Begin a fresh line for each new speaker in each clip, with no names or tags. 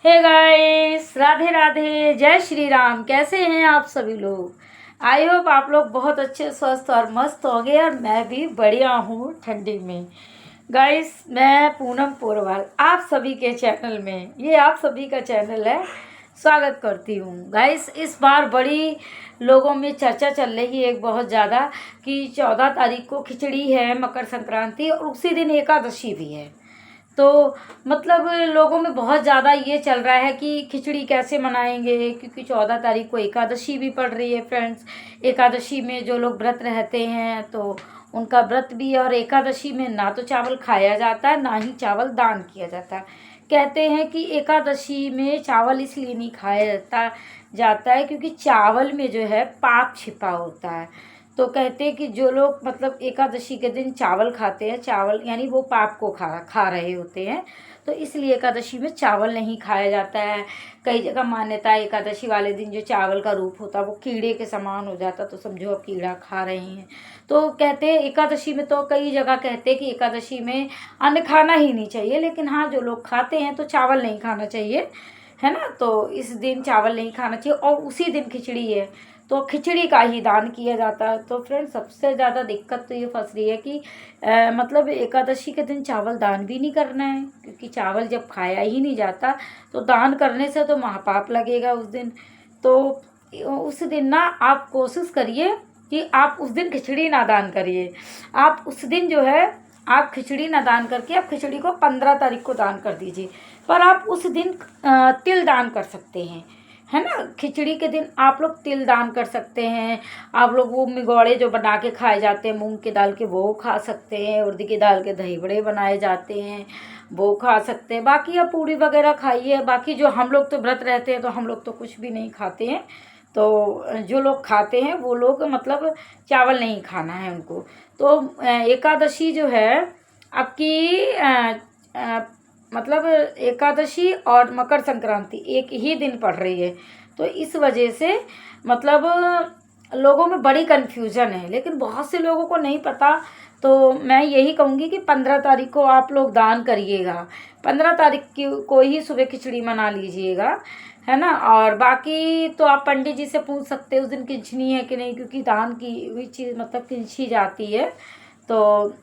Hey guys, Radhe Radhe, जय श्री राम। कैसे हैं आप सभी लोग? आई होप आप लोग बहुत अच्छे, स्वस्थ और मस्त होंगे। और मैं भी बढ़िया हूँ ठंडी में। गाइस, मैं पूनम पोरवाल आप सभी के चैनल में, ये आप सभी का चैनल है, स्वागत करती हूँ। गाइस, इस बार बड़ी लोगों में चर्चा चल रही है एक बहुत ज़्यादा कि 14 तारीख को खिचड़ी है, मकर संक्रांति, और उसी दिन एकादशी भी है। तो मतलब लोगों में बहुत ज़्यादा ये चल रहा है कि खिचड़ी कैसे मनाएंगे, क्योंकि 14 तारीख को एकादशी भी पड़ रही है फ्रेंड्स। एकादशी में जो लोग व्रत रहते हैं तो उनका व्रत भी, और एकादशी में ना तो चावल खाया जाता है, ना ही चावल दान किया जाता है। कहते हैं कि एकादशी में चावल इसलिए नहीं खाया जाता है क्योंकि चावल में जो है पाप छिपा होता है। तो कहते हैं कि जो लोग मतलब एकादशी के दिन चावल खाते हैं, चावल यानी वो पाप को खा रहे होते हैं, तो इसलिए एकादशी में चावल नहीं खाया जाता है। कई जगह मान्यता है एकादशी वाले दिन जो चावल का रूप होता है वो कीड़े के समान हो जाता, तो समझो अब कीड़ा खा रहे हैं। तो कहते हैं एकादशी में, तो कई जगह कहते हैं कि एकादशी में अन्न खाना ही नहीं चाहिए, लेकिन हाँ, जो लोग खाते हैं तो चावल नहीं खाना चाहिए, है ना। तो इस दिन चावल नहीं खाना चाहिए, और उसी दिन खिचड़ी है तो खिचड़ी का ही दान किया जाता है। तो फ्रेंड, सबसे ज़्यादा दिक्कत तो ये फंस रही है कि मतलब एकादशी के दिन चावल दान भी नहीं करना है, क्योंकि चावल जब खाया ही नहीं जाता तो दान करने से तो महापाप लगेगा उस दिन। तो उस दिन ना आप कोशिश करिए कि आप उस दिन खिचड़ी ना दान करिए। आप उस दिन जो है आप खिचड़ी ना दान करके आप खिचड़ी को 15 तारीख को दान कर दीजिए। पर आप उस दिन तिल दान कर सकते हैं, है ना। खिचड़ी के दिन आप लोग तिल दान कर सकते हैं। आप लोग वो मिगौड़े जो बना के खाए जाते हैं मूंग की दाल के, वो खा सकते हैं। उड़द की दाल के दही बड़े बनाए जाते हैं, वो खा सकते हैं। बाकी आप पूड़ी वगैरह खाइए। बाकी जो हम लोग तो व्रत रहते हैं तो हम लोग तो कुछ भी नहीं खाते हैं। तो जो लोग खाते हैं वो लोग मतलब चावल नहीं खाना है उनको। तो एकादशी जो है आपकी मतलब एकादशी और मकर संक्रांति एक ही दिन पड़ रही है, तो इस वजह से मतलब लोगों में बड़ी कन्फ्यूजन है, लेकिन बहुत से लोगों को नहीं पता। तो मैं यही कहूँगी कि 15 तारीख को आप लोग दान करिएगा। 15 तारीख को ही सुबह खिचड़ी मना लीजिएगा, है ना। और बाकी तो आप पंडित जी से पूछ सकते हैं उस दिन खिंचनी है कि नहीं, क्योंकि दान की हुई चीज़ मतलब खिंची जाती है। तो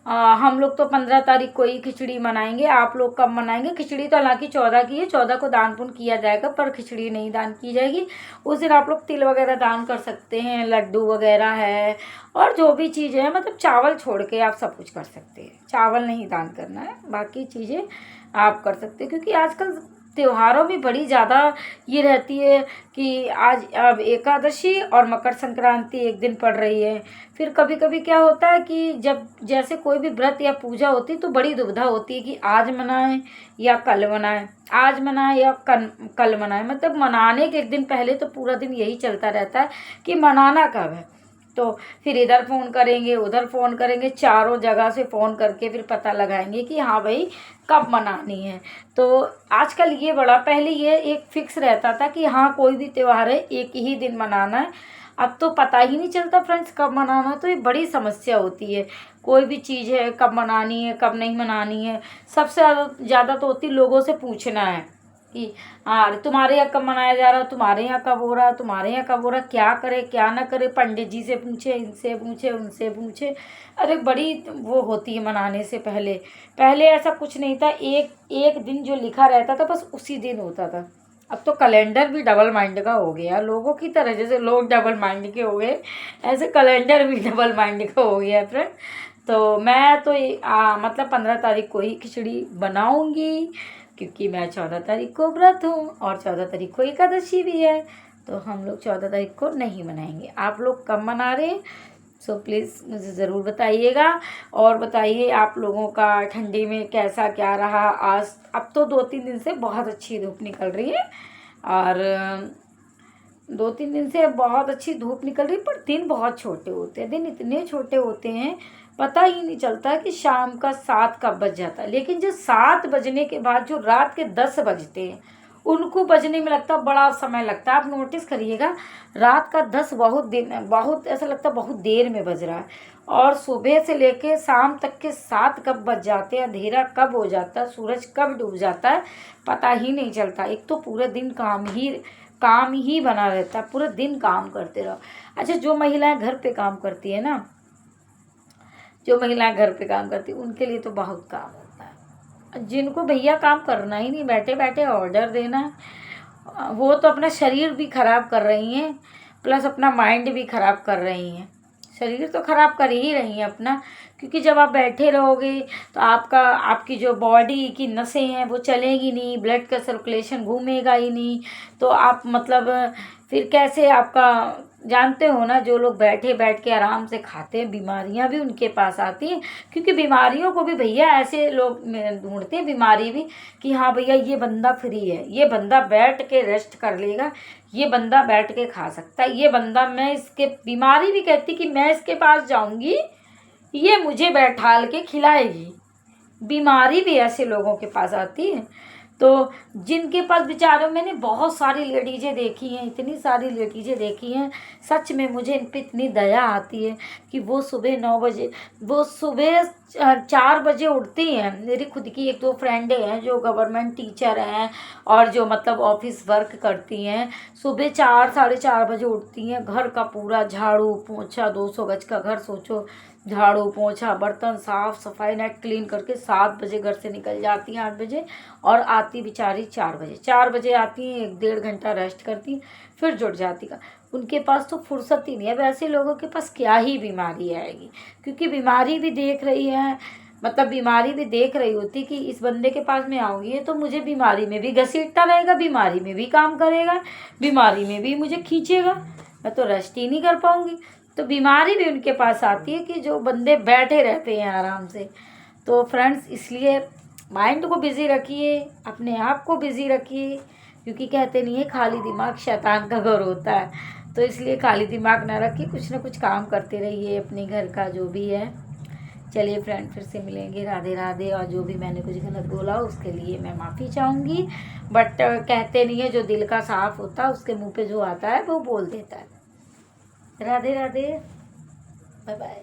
हम लोग तो 15 तारीख को ही खिचड़ी मनाएंगे। आप लोग कब मनाएंगे? खिचड़ी तो हालांकि 14 की है, 14 को दान पुण्य किया जाएगा, पर खिचड़ी नहीं दान की जाएगी। उस दिन आप लोग तिल वगैरह दान कर सकते हैं, लड्डू वगैरह है, और जो भी चीज़ें हैं, मतलब चावल छोड़ के आप सब कुछ कर सकते हैं। चावल नहीं दान करना है, बाकी चीज़ें आप कर सकते हैं। क्योंकि आजकल त्योहारों में बड़ी ज़्यादा ये रहती है कि आज अब एकादशी और मकर संक्रांति एक दिन पड़ रही है। फिर कभी कभी क्या होता है कि जब जैसे कोई भी व्रत या पूजा होती है तो बड़ी दुविधा होती है कि आज मनाएं या कल मनाएं, आज मनाएं या कल मनाएं। मतलब मनाने के एक दिन पहले तो पूरा दिन यही चलता रहता है कि मनाना कब है। तो फिर इधर फ़ोन करेंगे, उधर फ़ोन करेंगे, चारों जगह से फ़ोन करके फिर पता लगाएंगे कि हाँ भाई कब मनानी है। तो आजकल ये बड़ा, पहले ये एक फिक्स रहता था कि हाँ कोई भी त्यौहार है एक ही दिन मनाना है। अब तो पता ही नहीं चलता फ्रेंड्स कब मनाना है, तो ये बड़ी समस्या होती है। कोई भी चीज़ है कब मनानी है कब नहीं मनानी है, सबसे ज़्यादा तो होती लोगों से पूछना है कि हाँ तुम्हारे यहाँ कब मनाया जा रहा है, तुम्हारे यहाँ कब हो रहा है, तुम्हारे यहाँ कब हो रहा है, क्या करे क्या ना करे, पंडित जी से पूछे, इनसे पूछे, उनसे पूछे। अरे बड़ी वो होती है मनाने से पहले। पहले ऐसा कुछ नहीं था, एक एक दिन जो लिखा रहता था बस उसी दिन होता था। अब तो कैलेंडर भी डबल माइंड का हो गया लोगों की तरह, जैसे लोग डबल माइंड के हो गए ऐसे कैलेंडर भी डबल माइंड का हो गया फ्रेंड। तो मैं तो मतलब 15 तारीख को ही खिचड़ी बनाऊंगी, क्योंकि मैं 14 तारीख को व्रत हूँ और 14 तारीख को एकादशी भी है। तो हम लोग 14 तारीख को नहीं मनाएंगे। आप लोग कब मना रहे हैं? सो प्लीज़ मुझे ज़रूर बताइएगा। और बताइए आप लोगों का ठंडी में कैसा क्या रहा आज। अब तो 2-3 दिन से बहुत अच्छी धूप निकल रही है, और 2-3 दिन से बहुत अच्छी धूप निकल रही है, पर दिन बहुत छोटे होते हैं। दिन इतने छोटे होते हैं पता ही नहीं चलता कि शाम का 7 कब बज जाता है। लेकिन जो 7 बजने के बाद जो रात के 10 बजते हैं उनको बजने में लगता बड़ा समय लगता है। आप नोटिस करिएगा, रात का 10 बहुत ऐसा लगता है बहुत देर में बज रहा है, और सुबह से लेके शाम तक के 7 कब बज जाते हैं, अंधेरा कब हो जाता है, सूरज कब डूब जाता है, पता ही नहीं चलता। एक तो पूरे दिन काम ही बना रहता है, पूरे दिन काम करते रहो। अच्छा, जो महिलाएं घर पे काम करती है ना, उनके लिए तो बहुत काम होता है। जिनको भैया काम करना ही नहीं, बैठे बैठे ऑर्डर देना है, वो तो अपना शरीर भी खराब कर रही हैं, प्लस अपना माइंड भी खराब कर रही हैं। शरीर तो खराब कर ही रही हैं अपना, क्योंकि जब आप बैठे रहोगे तो आपकी जो बॉडी की नसें हैं वो चलेगी नहीं, ब्लड का सर्कुलेशन घूमेगा ही नहीं। तो आप मतलब फिर कैसे आपका, जानते हो ना, जो लोग बैठ के आराम से खाते हैं, बीमारियां भी उनके पास आती हैं। क्योंकि बीमारियों को भी भैया ऐसे लोग ढूंढते हैं, बीमारी भी, कि हाँ भैया ये बंदा फ्री है, ये बंदा बैठ के रेस्ट कर लेगा, ये बंदा बैठ के खा सकता है, ये बंदा, मैं इसके, बीमारी भी कहती कि मैं इसके पास जाऊंगी, ये मुझे बैठाल के खिलाएगी। बीमारी भी ऐसे लोगों के पास आती है। तो जिनके पास बेचारों, मैंने बहुत सारी लेडीज़ें देखी हैं, इतनी सारी लेडीज़ें देखी हैं, सच में मुझे इन पर इतनी दया आती है कि वो सुबह 9 बजे, वो सुबह 4 बजे उठती हैं। मेरी खुद की 1-2 फ्रेंडें हैं जो गवर्नमेंट टीचर हैं और जो मतलब ऑफिस वर्क करती हैं, सुबह 4 साढ़े 4 बजे उठती हैं, घर का पूरा झाड़ू पोछा, 200 गज का घर सोचो, झाड़ू पोछा, बर्तन साफ सफाई, नेट क्लीन करके 7 बजे घर से निकल जाती हैं, 8 बजे, और आती बेचारी 4 बजे आती हैं, 1-1.5 घंटा रेस्ट करती, फिर जुट जाती का। उनके पास तो फुर्सत ही नहीं है। वैसे लोगों के पास क्या ही बीमारी आएगी, क्योंकि बीमारी भी देख रही है, मतलब बीमारी भी देख रही होती कि इस बंदे के पास मैं आऊँगी तो मुझे बीमारी में भी घसीटता रहेगा, बीमारी में भी काम करेगा, बीमारी में भी मुझे खींचेगा, मैं तो रेस्ट ही नहीं कर पाऊँगी। तो बीमारी भी उनके पास आती है कि जो बंदे बैठे रहते हैं आराम से। तो फ्रेंड्स, इसलिए माइंड को बिज़ी रखिए, अपने आप को बिज़ी रखिए, क्योंकि कहते नहीं है खाली दिमाग शैतान का घर होता है। तो इसलिए खाली दिमाग ना रखिए, कुछ ना कुछ काम करते रहिए अपने घर का जो भी है। चलिए फ्रेंड, फिर से मिलेंगे। राधे राधे। और जो भी मैंने कुछ गलत बोला उसके लिए मैं माफ़ी चाहूँगी, बट कहते नहीं है जो दिल का साफ़ होता है उसके मुँह पे जो आता है वो बोल देता है। Radhe Radhe, bye bye.